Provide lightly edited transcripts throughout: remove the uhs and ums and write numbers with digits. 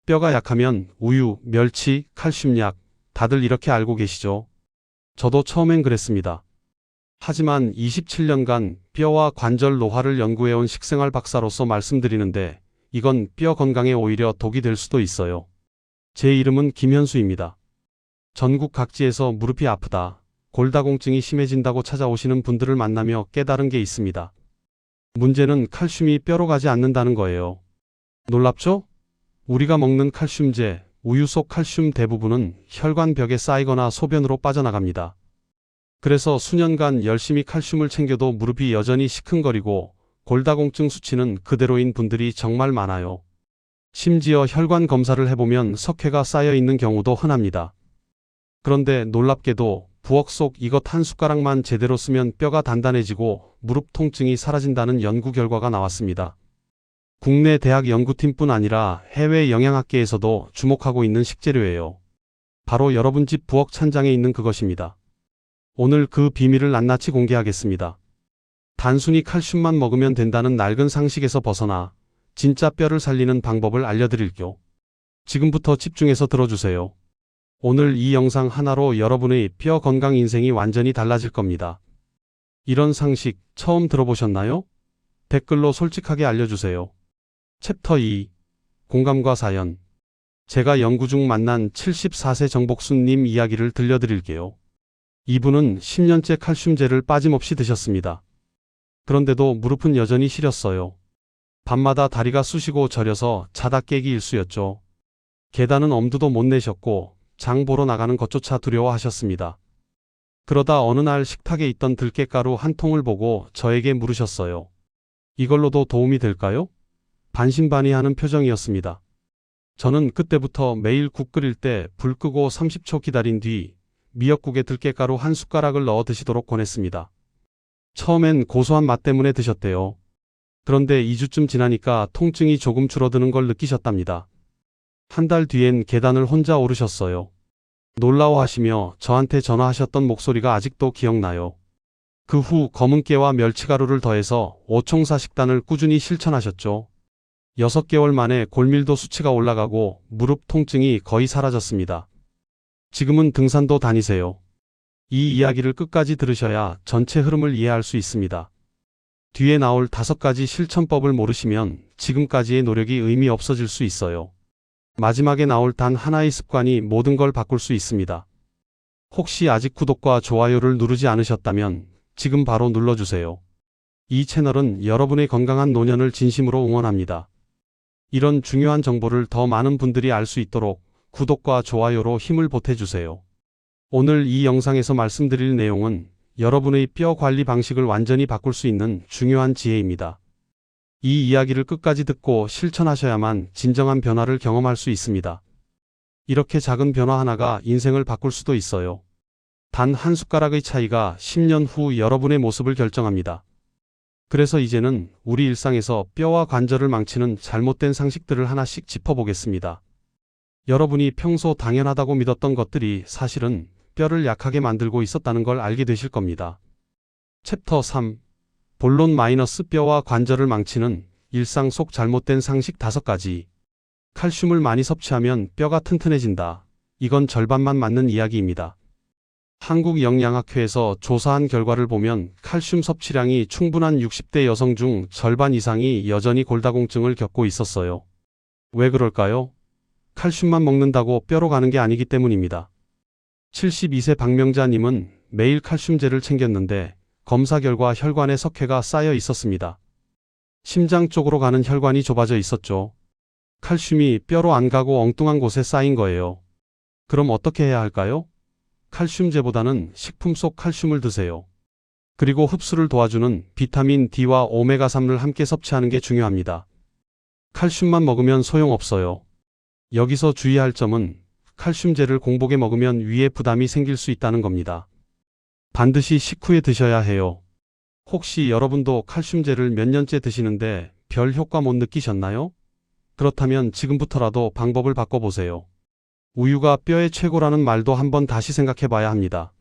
뼈가 약하면 우유, 멸치, 칼슘약, 다들 이렇게 알고 계시죠? 저도 처음엔 그랬습니다. 하지만 27년간 뼈와 관절 노화를 연구해온 식생활 박사로서 말씀드리는데 이건 뼈 건강에 오히려 독이 될 수도 있어요. 제 이름은 김현수입니다. 전국 각지에서 무릎이 아프다, 골다공증이 심해진다고 찾아오시는 분들을 만나며 깨달은 게 있습니다. 문제는 칼슘이 뼈로 가지 않는다는 거예요. 놀랍죠? 우리가 먹는 칼슘제, 우유 속 칼슘 대부분은 혈관벽에 쌓이거나 소변으로 빠져나갑니다. 그래서 수년간 열심히 칼슘을 챙겨도 무릎이 여전히 시큰거리고 골다공증 수치는 그대로인 분들이 정말 많아요. 심지어 혈관 검사를 해보면 석회가 쌓여 있는 경우도 흔합니다. 그런데 놀랍게도 부엌 속 이것 한 숟가락만 제대로 쓰면 뼈가 단단해지고 무릎 통증이 사라진다는 연구 결과가 나왔습니다. 국내 대학 연구팀뿐 아니라 해외 영양학계에서도 주목하고 있는 식재료예요. 바로 여러분 집 부엌 찬장에 있는 그것입니다. 오늘 그 비밀을 낱낱이 공개하겠습니다. 단순히 칼슘만 먹으면 된다는 낡은 상식에서 벗어나 진짜 뼈를 살리는 방법을 알려드릴게요. 지금부터 집중해서 들어주세요. 오늘 이 영상 하나로 여러분의 뼈 건강 인생이 완전히 달라질 겁니다. 이런 상식 처음 들어보셨나요? 댓글로 솔직하게 알려주세요. 챕터 2. 공감과 사연. 제가 연구 중 만난 74세 정복순님 이야기를 들려드릴게요. 이분은 10년째 칼슘제를 빠짐없이 드셨습니다. 그런데도 무릎은 여전히 시렸어요. 밤마다 다리가 쑤시고 저려서 자다 깨기 일쑤였죠. 계단은 엄두도 못 내셨고 장 보러 나가는 것조차 두려워하셨습니다. 그러다 어느 날 식탁에 있던 들깨가루 한 통을 보고 저에게 물으셨어요. 이걸로도 도움이 될까요? 반신반의하는 표정이었습니다. 저는 그때부터 매일 국 끓일 때 불 끄고 30초 기다린 뒤 미역국에 들깨가루 한 숟가락을 넣어 드시도록 권했습니다. 처음엔 고소한 맛 때문에 드셨대요. 그런데 2주쯤 지나니까 통증이 조금 줄어드는 걸 느끼셨답니다. 한 달 뒤엔 계단을 혼자 오르셨어요. 놀라워하시며 저한테 전화하셨던 목소리가 아직도 기억나요. 그 후 검은깨와 멸치가루를 더해서 5총사 식단을 꾸준히 실천하셨죠. 6개월 만에 골밀도 수치가 올라가고 무릎 통증이 거의 사라졌습니다. 지금은 등산도 다니세요. 이 이야기를 끝까지 들으셔야 전체 흐름을 이해할 수 있습니다. 뒤에 나올 5가지 실천법을 모르시면 지금까지의 노력이 의미 없어질 수 있어요. 마지막에 나올 단 하나의 습관이 모든 걸 바꿀 수 있습니다. 혹시 아직 구독과 좋아요를 누르지 않으셨다면 지금 바로 눌러주세요. 이 채널은 여러분의 건강한 노년을 진심으로 응원합니다. 이런 중요한 정보를 더 많은 분들이 알 수 있도록 구독과 좋아요로 힘을 보태주세요. 오늘 이 영상에서 말씀드릴 내용은 여러분의 뼈 관리 방식을 완전히 바꿀 수 있는 중요한 지혜입니다. 이 이야기를 끝까지 듣고 실천하셔야만 진정한 변화를 경험할 수 있습니다. 이렇게 작은 변화 하나가 인생을 바꿀 수도 있어요. 단 한 숟가락의 차이가 10년 후 여러분의 모습을 결정합니다. 그래서 이제는 우리 일상에서 뼈와 관절을 망치는 잘못된 상식들을 하나씩 짚어보겠습니다. 여러분이 평소 당연하다고 믿었던 것들이 사실은 뼈를 약하게 만들고 있었다는 걸 알게 되실 겁니다. 챕터 3. 본론 뼈와 관절을 망치는 일상 속 잘못된 상식 5가지. 칼슘을 많이 섭취하면 뼈가 튼튼해진다. 이건 절반만 맞는 이야기입니다. 한국영양학회에서 조사한 결과를 보면 칼슘 섭취량이 충분한 60대 여성 중 절반 이상이 여전히 골다공증을 겪고 있었어요. 왜 그럴까요? 칼슘만 먹는다고 뼈로 가는 게 아니기 때문입니다. 72세 박명자님은 매일 칼슘제를 챙겼는데 검사 결과 혈관에 석회가 쌓여 있었습니다. 심장 쪽으로 가는 혈관이 좁아져 있었죠. 칼슘이 뼈로 안 가고 엉뚱한 곳에 쌓인 거예요. 그럼 어떻게 해야 할까요? 칼슘제보다는 식품 속 칼슘을 드세요. 그리고 흡수를 도와주는 비타민 D와 오메가3를 함께 섭취하는 게 중요합니다. 칼슘만 먹으면 소용없어요. 여기서 주의할 점은 칼슘제를 공복에 먹으면 위에 부담이 생길 수 있다는 겁니다. 반드시 식후에 드셔야 해요. 혹시 여러분도 칼슘제를 몇 년째 드시는데 별 효과 못 느끼셨나요? 그렇다면 지금부터라도 방법을 바꿔보세요. 우유가 뼈의 최고라는 말도 한번 다시 생각해 봐야 합니다.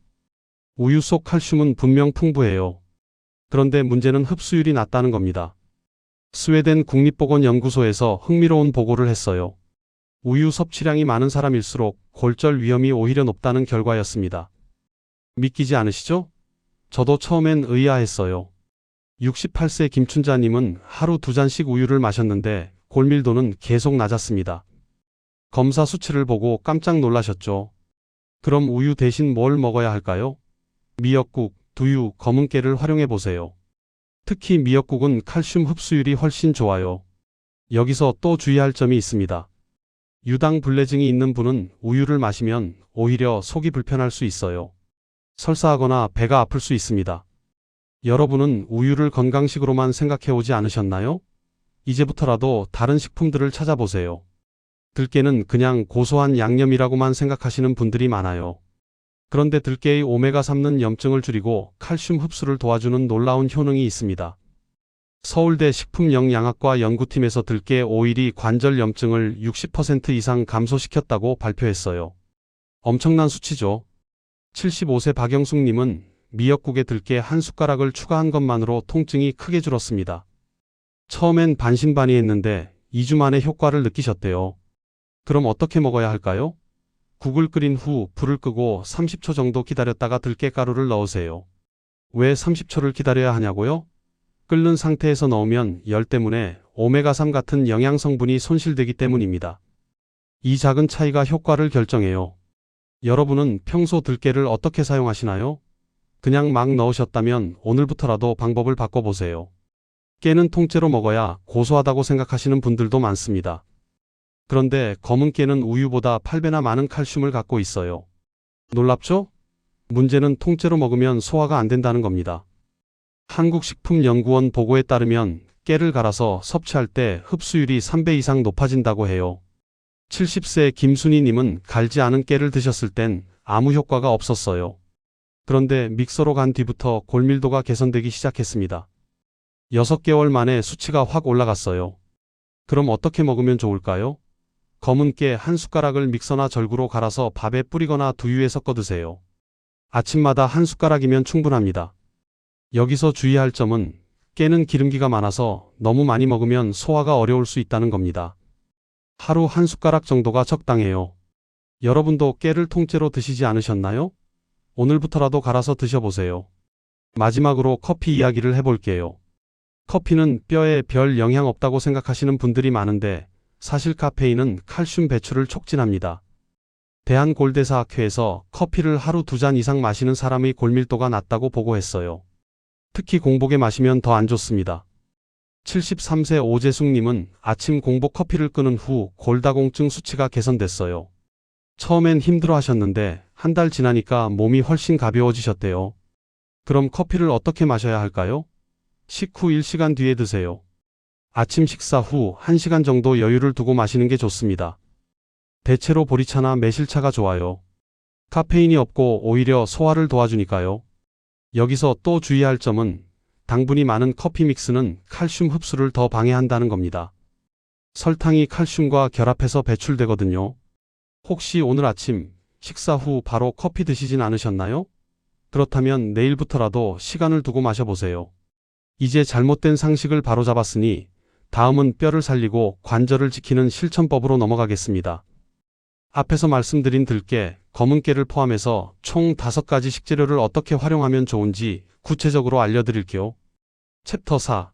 우유 속 칼슘은 분명 풍부해요. 그런데 문제는 흡수율이 낮다는 겁니다. 스웨덴 국립보건연구소에서 흥미로운 보고를 했어요. 우유 섭취량이 많은 사람일수록 골절 위험이 오히려 높다는 결과였습니다. 믿기지 않으시죠? 저도 처음엔 의아했어요. 68세 김춘자님은 하루 2잔씩 우유를 마셨는데 골밀도는 계속 낮았습니다. 검사 수치를 보고 깜짝 놀라셨죠. 그럼 우유 대신 뭘 먹어야 할까요? 미역국, 두유, 검은 깨를 활용해 보세요. 특히 미역국은 칼슘 흡수율이 훨씬 좋아요. 여기서 또 주의할 점이 있습니다. 유당 불내증이 있는 분은 우유를 마시면 오히려 속이 불편할 수 있어요. 설사하거나 배가 아플 수 있습니다. 여러분은 우유를 건강식으로만 생각해 오지 않으셨나요? 이제부터라도 다른 식품들을 찾아보세요. 들깨는 그냥 고소한 양념이라고만 생각하시는 분들이 많아요. 그런데 들깨의 오메가3는 염증을 줄이고 칼슘 흡수를 도와주는 놀라운 효능이 있습니다. 서울대 식품영양학과 연구팀에서 들깨 오일이 관절 염증을 60% 이상 감소시켰다고 발표했어요. 엄청난 수치죠. 75세 박영숙님은 미역국에 들깨 한 숟가락을 추가한 것만으로 통증이 크게 줄었습니다. 처음엔 반신반의했는데 2주 만에 효과를 느끼셨대요. 그럼 어떻게 먹어야 할까요? 국을 끓인 후 불을 끄고 30초 정도 기다렸다가 들깨가루를 넣으세요. 왜 30초를 기다려야 하냐고요? 끓는 상태에서 넣으면 열 때문에 오메가3 같은 영양성분이 손실되기 때문입니다. 이 작은 차이가 효과를 결정해요. 여러분은 평소 들깨를 어떻게 사용하시나요? 그냥 막 넣으셨다면 오늘부터라도 방법을 바꿔보세요. 깨는 통째로 먹어야 고소하다고 생각하시는 분들도 많습니다. 그런데 검은 깨는 우유보다 8배나 많은 칼슘을 갖고 있어요. 놀랍죠? 문제는 통째로 먹으면 소화가 안 된다는 겁니다. 한국식품연구원 보고에 따르면 깨를 갈아서 섭취할 때 흡수율이 3배 이상 높아진다고 해요. 70세 김순희님은 갈지 않은 깨를 드셨을 땐 아무 효과가 없었어요. 그런데 믹서로 간 뒤부터 골밀도가 개선되기 시작했습니다. 6개월 만에 수치가 확 올라갔어요. 그럼 어떻게 먹으면 좋을까요? 검은 깨 한 숟가락을 믹서나 절구로 갈아서 밥에 뿌리거나 두유에 섞어 드세요. 아침마다 한 숟가락이면 충분합니다. 여기서 주의할 점은 깨는 기름기가 많아서 너무 많이 먹으면 소화가 어려울 수 있다는 겁니다. 하루 한 숟가락 정도가 적당해요. 여러분도 깨를 통째로 드시지 않으셨나요? 오늘부터라도 갈아서 드셔보세요. 마지막으로 커피 이야기를 해볼게요. 커피는 뼈에 별 영향 없다고 생각하시는 분들이 많은데 사실 카페인은 칼슘 배출을 촉진합니다. 대한골대사학회에서 커피를 하루 2잔 이상 마시는 사람의 골밀도가 낮다고 보고했어요. 특히 공복에 마시면 더 안 좋습니다. 73세 오재숙님은 아침 공복 커피를 끊은 후 골다공증 수치가 개선됐어요. 처음엔 힘들어 하셨는데 한 달 지나니까 몸이 훨씬 가벼워지셨대요. 그럼 커피를 어떻게 마셔야 할까요? 식후 1시간 뒤에 드세요. 아침 식사 후 1시간 정도 여유를 두고 마시는 게 좋습니다. 대체로 보리차나 매실차가 좋아요. 카페인이 없고 오히려 소화를 도와주니까요. 여기서 또 주의할 점은 당분이 많은 커피 믹스는 칼슘 흡수를 더 방해한다는 겁니다. 설탕이 칼슘과 결합해서 배출되거든요. 혹시 오늘 아침 식사 후 바로 커피 드시진 않으셨나요? 그렇다면 내일부터라도 시간을 두고 마셔보세요. 이제 잘못된 상식을 바로잡았으니 다음은 뼈를 살리고 관절을 지키는 실천법으로 넘어가겠습니다. 앞에서 말씀드린 들깨, 검은 깨를 포함해서 총 5가지 식재료를 어떻게 활용하면 좋은지 구체적으로 알려드릴게요. 챕터 4.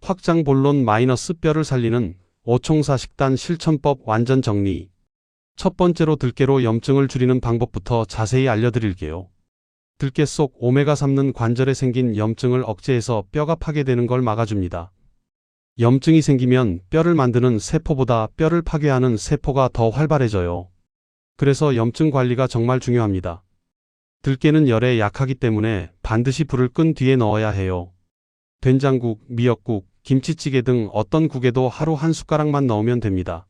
확장 본론 - 뼈를 살리는 오총사 식단 실천법 완전 정리. 첫 번째로 들깨로 염증을 줄이는 방법부터 자세히 알려드릴게요. 들깨 속 오메가3는 관절에 생긴 염증을 억제해서 뼈가 파괴되는 걸 막아줍니다. 염증이 생기면 뼈를 만드는 세포보다 뼈를 파괴하는 세포가 더 활발해져요. 그래서 염증 관리가 정말 중요합니다. 들깨는 열에 약하기 때문에 반드시 불을 끈 뒤에 넣어야 해요. 된장국, 미역국, 김치찌개 등 어떤 국에도 하루 한 숟가락만 넣으면 됩니다.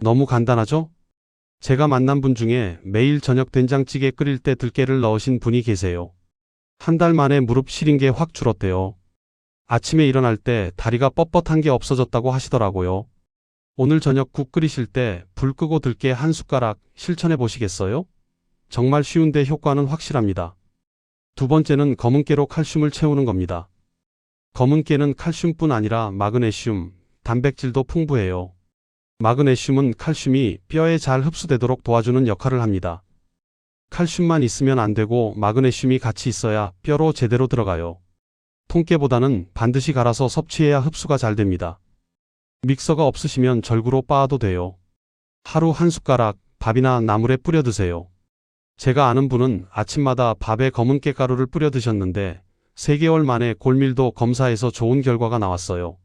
너무 간단하죠? 제가 만난 분 중에 매일 저녁 된장찌개 끓일 때 들깨를 넣으신 분이 계세요. 한 달 만에 무릎 시린 게 확 줄었대요. 아침에 일어날 때 다리가 뻣뻣한 게 없어졌다고 하시더라고요. 오늘 저녁 국 끓이실 때 불 끄고 들깨 한 숟가락 실천해 보시겠어요? 정말 쉬운데 효과는 확실합니다. 두 번째는 검은 깨로 칼슘을 채우는 겁니다. 검은 깨는 칼슘뿐 아니라 마그네슘, 단백질도 풍부해요. 마그네슘은 칼슘이 뼈에 잘 흡수되도록 도와주는 역할을 합니다. 칼슘만 있으면 안 되고 마그네슘이 같이 있어야 뼈로 제대로 들어가요. 통깨보다는 반드시 갈아서 섭취해야 흡수가 잘 됩니다. 믹서가 없으시면 절구로 빻아도 돼요. 하루 한 숟가락 밥이나 나물에 뿌려 드세요. 제가 아는 분은 아침마다 밥에 검은 깨가루를 뿌려 드셨는데 3개월 만에 골밀도 검사에서 좋은 결과가 나왔어요.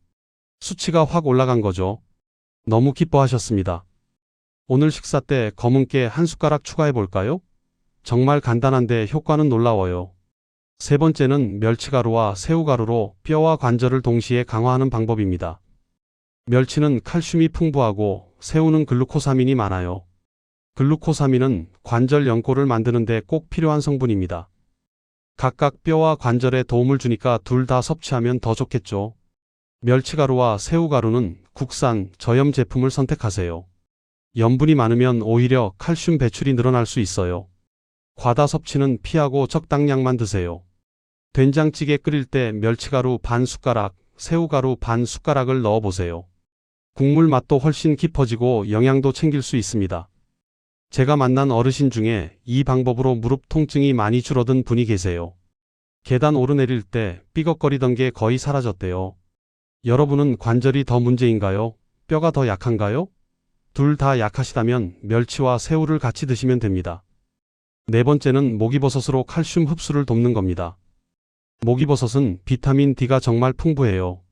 수치가 확 올라간 거죠. 너무 기뻐하셨습니다. 오늘 식사 때 검은 깨 한 숟가락 추가해 볼까요? 정말 간단한데 효과는 놀라워요. 세 번째는 멸치가루와 새우가루로 뼈와 관절을 동시에 강화하는 방법입니다. 멸치는 칼슘이 풍부하고 새우는 글루코사민이 많아요. 글루코사민은 관절 연골을 만드는 데 꼭 필요한 성분입니다. 각각 뼈와 관절에 도움을 주니까 둘 다 섭취하면 더 좋겠죠. 멸치가루와 새우가루는 국산, 저염 제품을 선택하세요. 염분이 많으면 오히려 칼슘 배출이 늘어날 수 있어요. 과다 섭취는 피하고 적당량만 드세요. 된장찌개 끓일 때 멸치가루 반 숟가락, 새우가루 반 숟가락을 넣어보세요. 국물 맛도 훨씬 깊어지고 영양도 챙길 수 있습니다. 제가 만난 어르신 중에 이 방법으로 무릎 통증이 많이 줄어든 분이 계세요. 계단 오르내릴 때 삐걱거리던 게 거의 사라졌대요. 여러분은 관절이 더 문제인가요? 뼈가 더 약한가요? 둘 다 약하시다면 멸치와 새우를 같이 드시면 됩니다. 네 번째는 목이버섯으로 칼슘 흡수를 돕는 겁니다. 목이버섯은 비타민 D가 정말 풍부해요.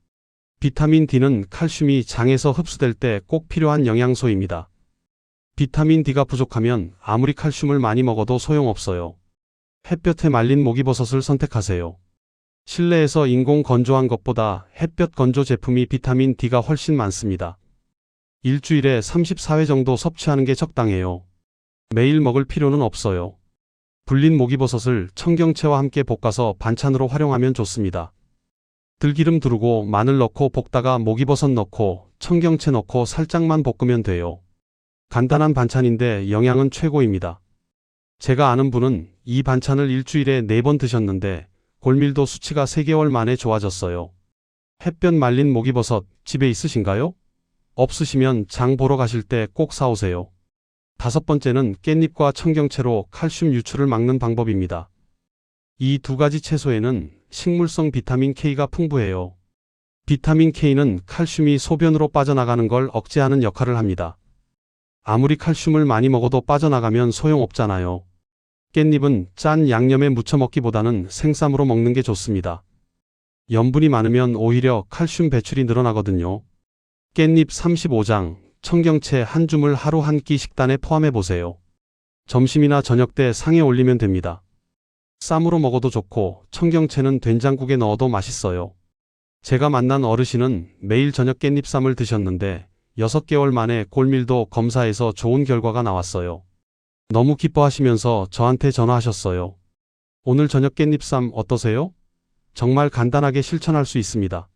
비타민 D는 칼슘이 장에서 흡수될 때 꼭 필요한 영양소입니다. 비타민 D가 부족하면 아무리 칼슘을 많이 먹어도 소용없어요. 햇볕에 말린 목이버섯을 선택하세요. 실내에서 인공 건조한 것보다 햇볕 건조 제품이 비타민 D가 훨씬 많습니다. 일주일에 34회 정도 섭취하는 게 적당해요. 매일 먹을 필요는 없어요. 불린 목이버섯을 청경채와 함께 볶아서 반찬으로 활용하면 좋습니다. 들기름 두르고 마늘 넣고 볶다가 목이버섯 넣고 청경채 넣고 살짝만 볶으면 돼요. 간단한 반찬인데 영양은 최고입니다. 제가 아는 분은 이 반찬을 일주일에 4번 드셨는데 골밀도 수치가 3개월 만에 좋아졌어요. 햇볕 말린 목이버섯 집에 있으신가요? 없으시면 장 보러 가실 때 꼭 사오세요. 다섯 번째는 깻잎과 청경채로 칼슘 유출을 막는 방법입니다. 이 두 가지 채소에는 식물성 비타민 K가 풍부해요. 비타민 K는 칼슘이 소변으로 빠져나가는 걸 억제하는 역할을 합니다. 아무리 칼슘을 많이 먹어도 빠져나가면 소용없잖아요. 깻잎은 짠 양념에 무쳐 먹기보다는 생쌈으로 먹는 게 좋습니다. 염분이 많으면 오히려 칼슘 배출이 늘어나거든요. 깻잎 35장, 청경채 한 줌을 하루 한 끼 식단에 포함해 보세요. 점심이나 저녁 때 상에 올리면 됩니다. 쌈으로 먹어도 좋고 청경채는 된장국에 넣어도 맛있어요. 제가 만난 어르신은 매일 저녁 깻잎쌈을 드셨는데 6개월 만에 골밀도 검사에서 좋은 결과가 나왔어요. 너무 기뻐하시면서 저한테 전화하셨어요. 오늘 저녁 깻잎쌈 어떠세요? 정말 간단하게 실천할 수 있습니다.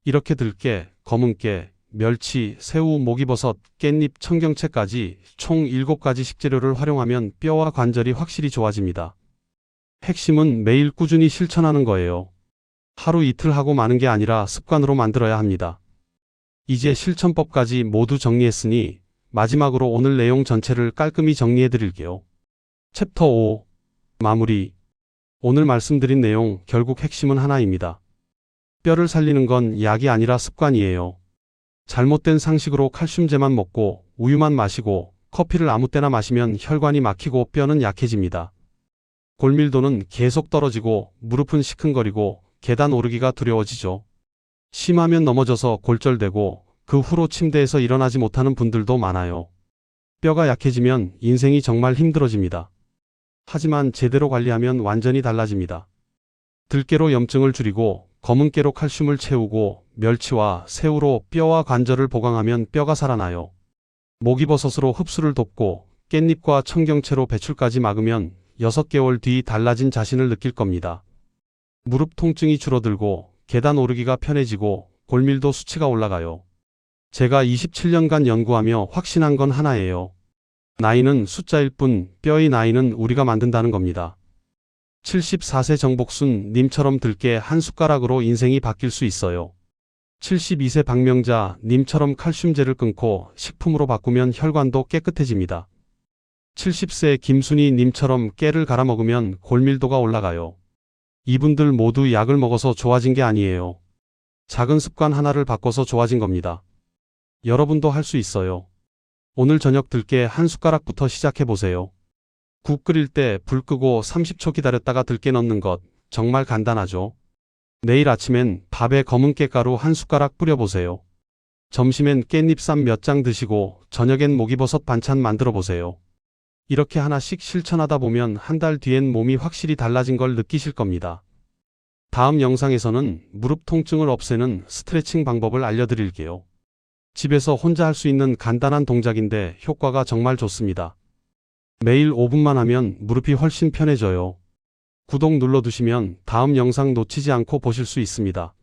이렇게 들깨, 검은깨, 멸치, 새우, 목이버섯, 깻잎, 청경채까지 총 7가지 식재료를 활용하면 뼈와 관절이 확실히 좋아집니다. 핵심은 매일 꾸준히 실천하는 거예요. 하루 이틀 하고 마는 게 아니라 습관으로 만들어야 합니다. 이제 실천법까지 모두 정리했으니 마지막으로 오늘 내용 전체를 깔끔히 정리해 드릴게요. 챕터 5. 마무리. 오늘 말씀드린 내용 결국 핵심은 하나입니다. 뼈를 살리는 건 약이 아니라 습관이에요. 잘못된 상식으로 칼슘제만 먹고 우유만 마시고 커피를 아무 때나 마시면 혈관이 막히고 뼈는 약해집니다. 골밀도는 계속 떨어지고 무릎은 시큰거리고 계단 오르기가 두려워지죠. 심하면 넘어져서 골절되고 그 후로 침대에서 일어나지 못하는 분들도 많아요. 뼈가 약해지면 인생이 정말 힘들어집니다. 하지만 제대로 관리하면 완전히 달라집니다. 들깨로 염증을 줄이고 검은깨로 칼슘을 채우고 멸치와 새우로 뼈와 관절을 보강하면 뼈가 살아나요. 목이버섯으로 흡수를 돕고 깻잎과 청경채로 배출까지 막으면 6개월 뒤 달라진 자신을 느낄 겁니다. 무릎 통증이 줄어들고 계단 오르기가 편해지고 골밀도 수치가 올라가요. 제가 27년간 연구하며 확신한 건 하나예요. 나이는 숫자일 뿐 뼈의 나이는 우리가 만든다는 겁니다. 74세 정복순 님처럼 들깨 한 숟가락으로 인생이 바뀔 수 있어요. 72세 박명자 님처럼 칼슘제를 끊고 식품으로 바꾸면 혈관도 깨끗해집니다. 70세 김순희 님처럼 깨를 갈아 먹으면 골밀도가 올라가요. 이분들 모두 약을 먹어서 좋아진 게 아니에요. 작은 습관 하나를 바꿔서 좋아진 겁니다. 여러분도 할 수 있어요. 오늘 저녁 들깨 한 숟가락부터 시작해 보세요. 국 끓일 때 불 끄고 30초 기다렸다가 들깨 넣는 것 정말 간단하죠. 내일 아침엔 밥에 검은 깨가루 한 숟가락 뿌려보세요. 점심엔 깻잎쌈 몇 장 드시고 저녁엔 목이버섯 반찬 만들어 보세요. 이렇게 하나씩 실천하다 보면 한 달 뒤엔 몸이 확실히 달라진 걸 느끼실 겁니다. 다음 영상에서는 무릎 통증을 없애는 스트레칭 방법을 알려드릴게요. 집에서 혼자 할 수 있는 간단한 동작인데 효과가 정말 좋습니다. 매일 5분만 하면 무릎이 훨씬 편해져요. 구독 눌러두시면 다음 영상 놓치지 않고 보실 수 있습니다.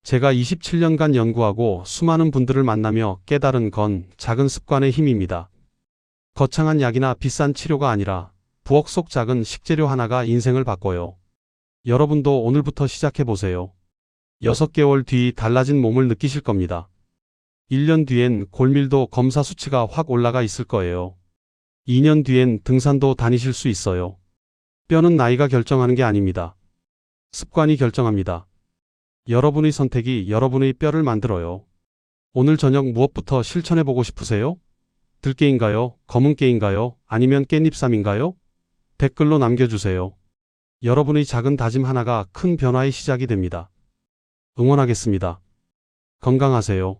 제가 27년간 연구하고 수많은 분들을 만나며 깨달은 건 작은 습관의 힘입니다. 거창한 약이나 비싼 치료가 아니라 부엌 속 작은 식재료 하나가 인생을 바꿔요. 여러분도 오늘부터 시작해보세요. 6개월 뒤 달라진 몸을 느끼실 겁니다. 1년 뒤엔 골밀도 검사 수치가 확 올라가 있을 거예요. 2년 뒤엔 등산도 다니실 수 있어요. 뼈는 나이가 결정하는 게 아닙니다. 습관이 결정합니다. 여러분의 선택이 여러분의 뼈를 만들어요. 오늘 저녁 무엇부터 실천해보고 싶으세요? 들깨인가요? 검은 깨인가요? 아니면 깻잎쌈인가요? 댓글로 남겨주세요. 여러분의 작은 다짐 하나가 큰 변화의 시작이 됩니다. 응원하겠습니다. 건강하세요.